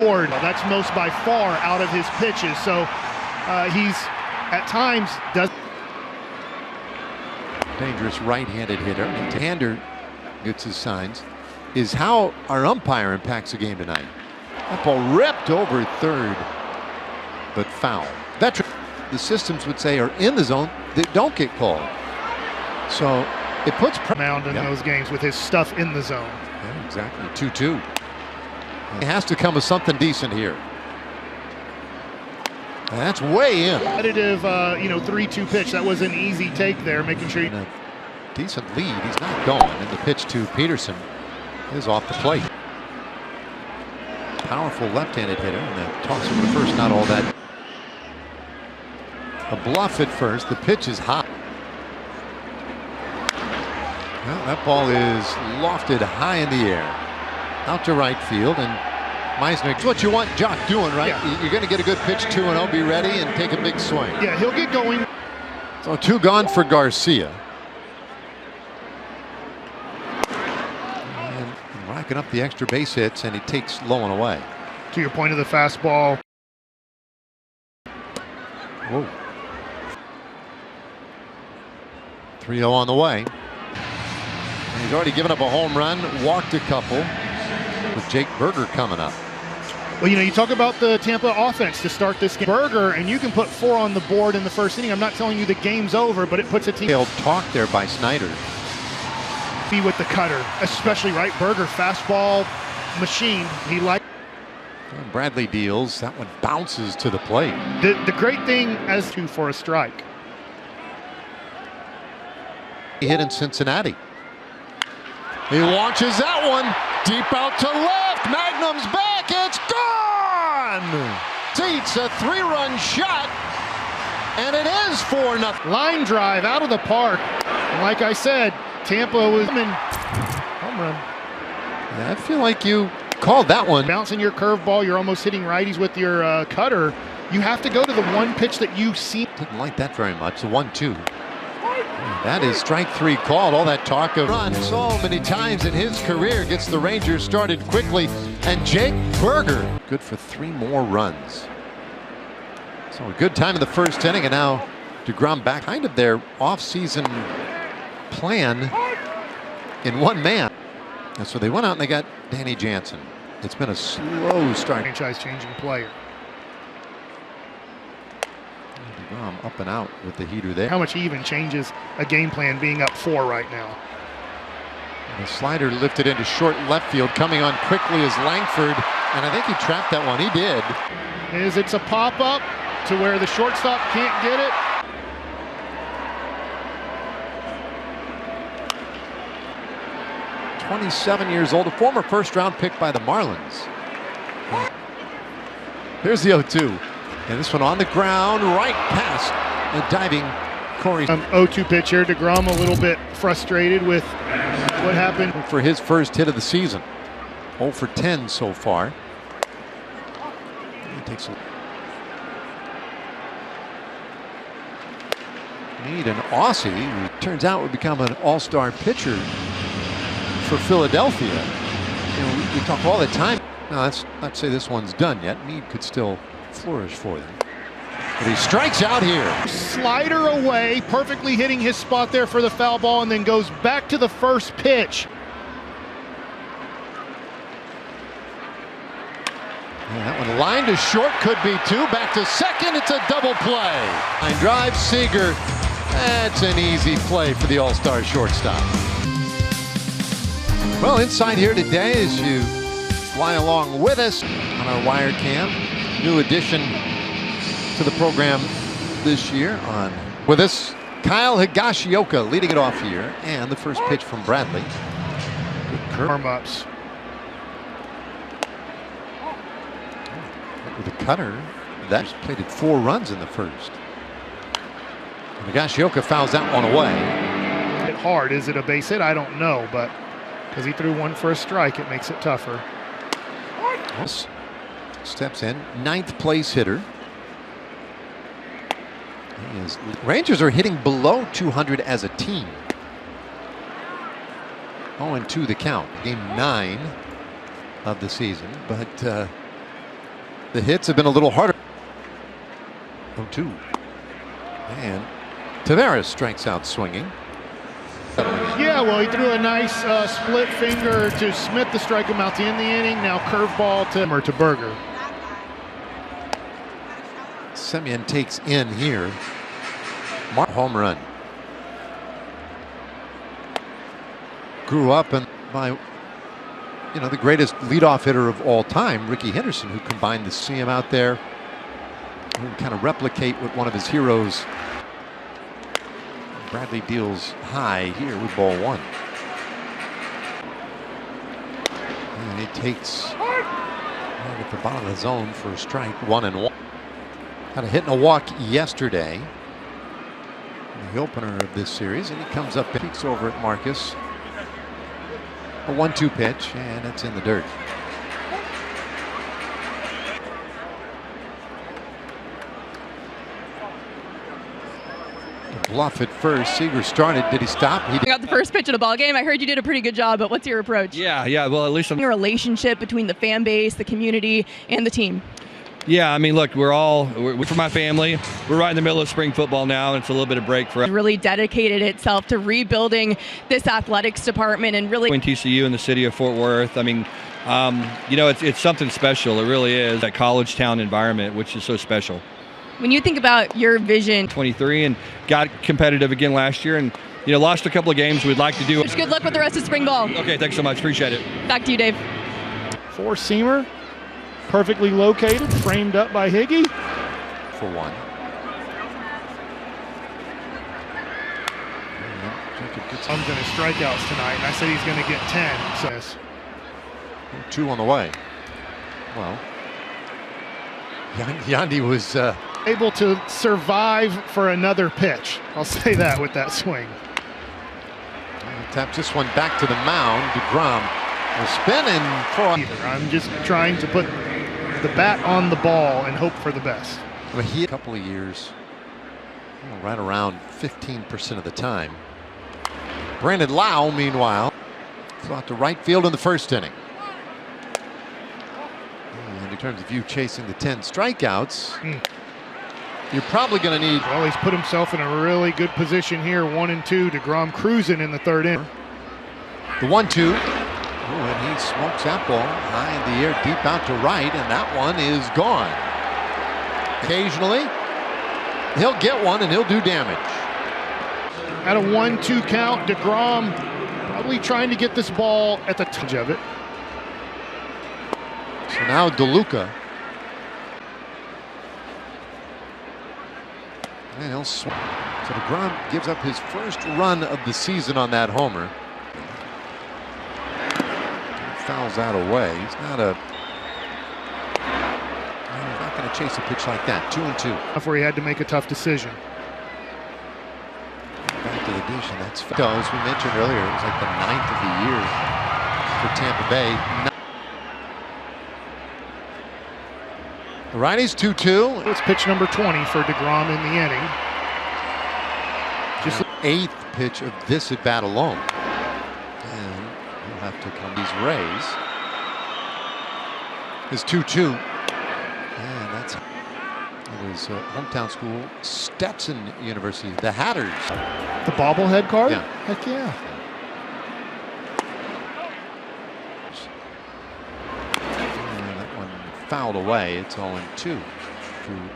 That's most by far out of his pitches. So he's at times does. Dangerous right-handed hitter. Hander gets his signs. Is how our umpire impacts the game tonight. That ball ripped over third, but foul. Veteran, the systems would say, are in the zone that don't get called. So it puts mound in those games with his stuff in the zone. Yeah, exactly. 2-2. It has to come with something decent here. That's way in. Competitive, 3-2 pitch. That was an easy take there, making sure. A decent lead. He's not going, and the pitch to Peterson is off the plate. Powerful left-handed hitter, and the toss over to first, not all that. A bluff at first. The pitch is hot. Well, that ball is lofted high in the air, out to right field, and Meisner. It's what you want Jock doing, right? Yeah. You're going to get a good pitch 2-0, be ready, and take a big swing. Yeah, he'll get going. So 2 gone for Garcia. And racking up the extra base hits, and he takes low and away. To your point of the fastball. Whoa. 3-0 on the way. And he's already given up a home run, walked a couple, with Jake Burger coming up. Well, you talk about the Tampa offense to start this game. Burger, and you can put 4 on the board in the first inning. I'm not telling you the game's over, but it puts a team. Talk there by Snyder. Be with the cutter, especially right. Burger, fastball machine. He likes. Bradley deals. That one bounces to the plate. The great thing as 2 for a strike. He hit in Cincinnati. He launches that one deep out to left. Magnum's back. It's gone. Seats a 3-run shot, and it is 4-0. Line drive out of the park. And like I said, Tampa was in home run. I feel like you called that one. Bouncing your curveball, you're almost hitting righties with your cutter. You have to go to the one pitch that you see. Didn't like that very much. The 1-2. That is strike 3 called. All that talk of run so many times in his career gets the Rangers started quickly. And Jake Burger, good for 3 more runs. So a good time in the first inning, and now DeGrom back kind of their off-season plan in one man. And so they went out and they got Danny Jansen. It's been a slow start. Franchise-changing player. DeGrom up and out with the heater there. How much he even changes a game plan being up 4 right now. The slider lifted into short left field, coming on quickly is Langford, and I think he trapped that one. He did. It's a pop-up to where the shortstop can't get it. .27 years old, a former first-round pick by the Marlins. Here's the 0-2. And this one on the ground, right past the diving Corey. 0-2 pitch here. DeGrom a little bit frustrated with what happened. For his first hit of the season. 0 for 10 so far. He takes a need an Aussie who turns out would become an all-star pitcher for Philadelphia. We talk all the time. Now let's not say this one's done yet. Meade could still flourish for them. But he strikes out here. Slider away, perfectly hitting his spot there for the foul ball, and then goes back to the first pitch. Yeah, that one lined to short, could be 2. Back to second, it's a double play. Line drive, Seager. That's an easy play for the all-star shortstop. Well, inside here today as you fly along with us on our wire cam. New addition to the program this year on with us, Kyle Higashioka leading it off here, and the first pitch from Bradley. Good Warm-ups. With a cutter, that's plated 4 runs in the first. Higashioka fouls that one away. Hard. Is it a base hit? I don't know, but because he threw 1 for a strike, it makes it tougher. Steps in, 9th place hitter. Rangers are hitting below 200 as a team. 0-2 the count. Game 9 of the season, but The hits have been a little harder. 0-2. And Tavares strikes out swinging. Yeah, well, he threw a nice split finger to Smith to strike him out to end the inning. Now curveball to Berger. Semien takes in here. Home run. Grew up and by the greatest leadoff hitter of all time, Ricky Henderson, who combined to see him out there, who kind of replicate what one of his heroes. Bradley deals high here with ball one. And he takes right at the bottom of the zone for a strike, 1-1. Had a hit and a walk yesterday, the opener of this series, and he comes up, peeks over at Marcus. A 1-2 pitch, and it's in the dirt. Bluff at first. Seager started. Did he stop? He got the first pitch of the ball game. I heard you did a pretty good job, but what's your approach? Yeah. Well, at least your relationship between the fan base, the community, and the team. Yeah, I mean, look, we're for my family. We're right in the middle of spring football now, and it's a little bit of break for us. It really dedicated itself to rebuilding this athletics department and really. In TCU in the city of Fort Worth, I mean, it's something special. It really is. That college town environment, which is so special. When you think about your vision, 23 and got competitive again last year, and lost a couple of games we'd like to do. Good luck with the rest of spring ball. Okay, thanks so much. Appreciate it. Back to you, Dave. Four-seamer, perfectly located, framed up by Higgy. For one. I'm going to strikeouts tonight, and I said he's going to get 10. So 2 on the way. Well, Yandy was able to survive for another pitch. I'll say that with that swing. Taps this one back to the mound. DeGrom will spin and for. I'm just trying to put the bat on the ball and hope for the best. Well, he a couple of years, right around 15% of the time. Brandon Lau, meanwhile, thought to right field in the first inning. And in terms of you chasing the 10 strikeouts, you're probably going to need. Well, he's put himself in a really good position here. 1-2. DeGrom cruising in the third inning. The 1-2. And he smokes that ball high in the air, deep out to right, and that one is gone. Occasionally, he'll get one and he'll do damage. At a 1-2 count, DeGrom probably trying to get this ball at the touch of it. So now DeLuca. And he'll swing. So DeGrom gives up his first run of the season on that homer. Fouls that away. He's not going to chase a pitch like that. 2-2. Before he had to make a tough decision. Back to the dish, and that's as we mentioned earlier. It was like the 9th of the year for Tampa Bay. The righties 2-2. It's pitch number 20 for DeGrom in the inning. Just 8th pitch of this at bat alone. And he'll have to come these Rays. Is 2-2. And that's his hometown school, Stetson University, the Hatters. The bobblehead card? Yeah. Heck yeah. And that one fouled away. It's 0-2 through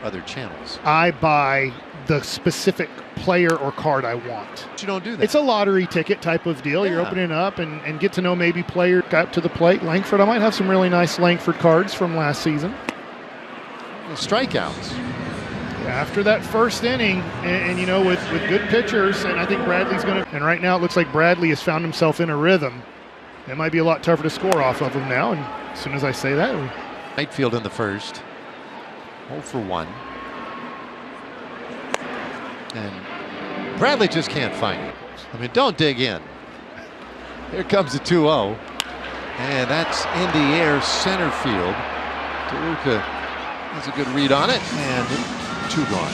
other channels. I buy the specific player or card I want. But you don't do that. It's a lottery ticket type of deal. Yeah. You're opening up and get to know maybe player got up to the plate. Langford, I might have some really nice Langford cards from last season. Well, strikeouts. After that first inning, and with good pitchers, and I think Bradley's going to, and right now it looks like Bradley has found himself in a rhythm. It might be a lot tougher to score off of him now, and as soon as I say that. Lightfield in the first. 0-for-1. And Bradley just can't find it. I mean, don't dig in. Here comes the 2-0. And that's in the air center field. DeLuca has a good read on it, and 2 gone.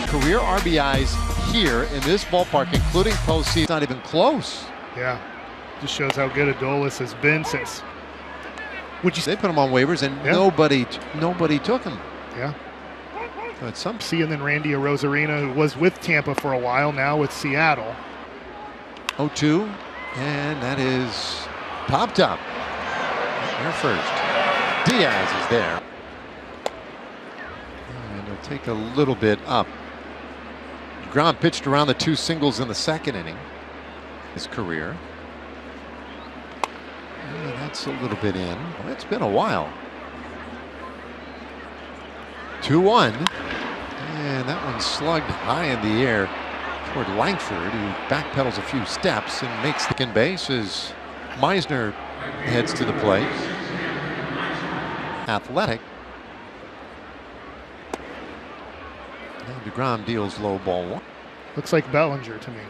Career RBIs here in this ballpark, including postseason, not even close. Yeah, just shows how good Adolis has been since Would you They put him on waivers, and nobody took him. Yeah. But some and then Randy Arozarena, who was with Tampa for a while, now with Seattle. 0-2, and that is popped up. There first. Diaz is there. And it'll take a little bit up. DeGrom pitched around the 2 singles in the second inning. His career. And that's a little bit in. Well, it's been a while. 2-1. And that one slugged high in the air toward Langford, who backpedals a few steps and makes the second base as Meisner heads to the plate. Athletic. And DeGrom deals low ball 1. Looks like Bellinger to me.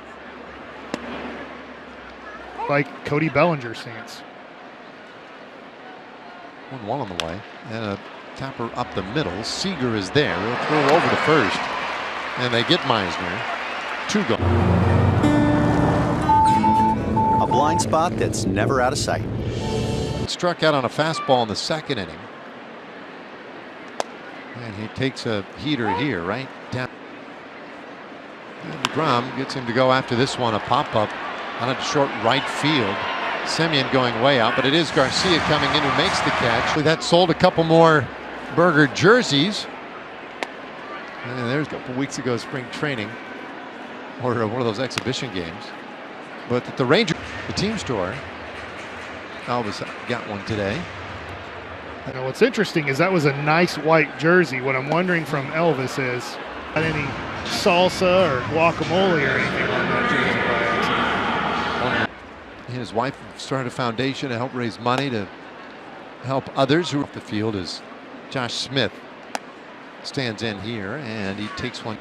Like Cody Bellinger stance. 1-1 on the way. And a tapper up the middle. Seager is there. He'll throw over to first. And they get Meisner. 2 gone. A blind spot that's never out of sight. Struck out on a fastball in the second inning. And he takes a heater here, right down. And DeGrom gets him to go after this one, a pop-up on a short right field. Semien going way out, but it is Garcia coming in who makes the catch. That sold a couple more Burger jerseys. And there's a couple weeks ago, spring training, or one of those exhibition games. But at the Ranger, the team store, Elvis got one today. Now what's interesting is that was a nice white jersey. What I'm wondering from Elvis is, got any salsa or guacamole or anything on that jersey by accident? His wife started a foundation to help raise money to help others who are up the field. As Josh Smith stands in here and he takes one.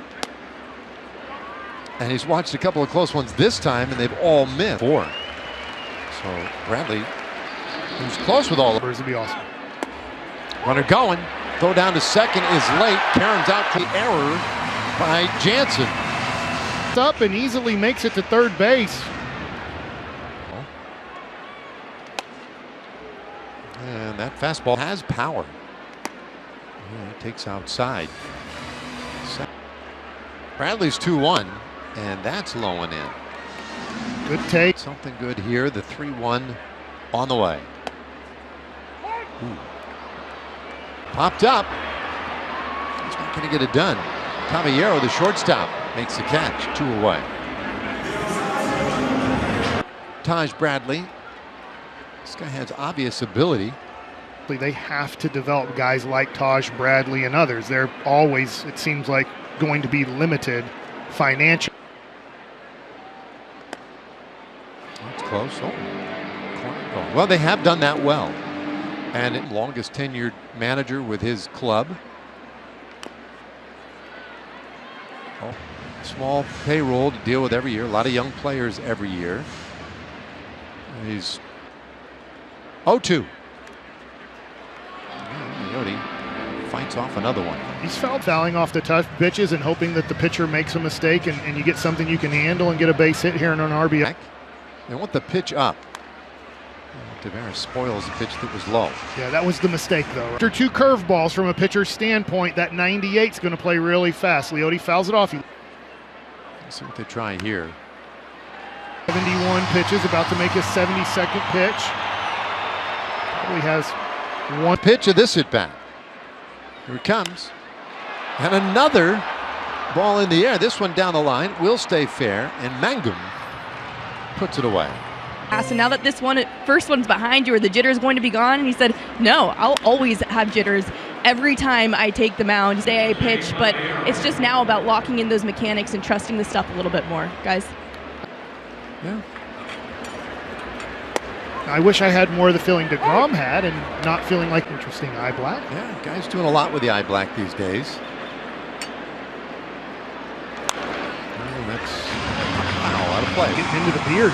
And he's watched a couple of close ones this time, and they've all missed. 4. So Bradley, who's close with all of them. Would be awesome. Runner going. Throw down to second is late. Karen's out for the error by Jansen. Up and easily makes it to third base. And that fastball has power. Yeah, he takes outside. Bradley's 2-1, and that's low and in. Good take. Something good here. The 3-1 on the way. Ooh. Popped up. He's not going to get it done. Caballero, the shortstop, makes the catch. 2 away. Taj Bradley. This guy has obvious ability. They have to develop guys like Taj Bradley and others. They're always, it seems like, going to be limited financially. That's close. Oh. Well, they have done that well. And longest tenured manager with his club. Oh, small payroll to deal with every year. A lot of young players every year. He's 0-2. Coyote fights off another one. He's fouling off the tough pitches and hoping that the pitcher makes a mistake and you get something you can handle and get a base hit here in an RBI. They want the pitch up. Tavares spoils the pitch that was low. Yeah, that was the mistake, though. After 2 curveballs from a pitcher's standpoint, that 98 is going to play really fast. Leote fouls it off. Let's see what they try here. 71 pitches, about to make his 72nd pitch. Probably has one pitch of this at bat. Here it comes. And another ball in the air. This one down the line will stay fair, and Mangum puts it away. So now that this one, first one's behind you, are the jitters going to be gone? And he said, no, I'll always have jitters every time I take the mound, say I pitch, but it's just now about locking in those mechanics and trusting the stuff a little bit more, guys. Yeah. I wish I had more of the feeling DeGrom had and not feeling like interesting eye black. Yeah, guys doing a lot with the eye black these days. That's foul out of play. Getting into the beard.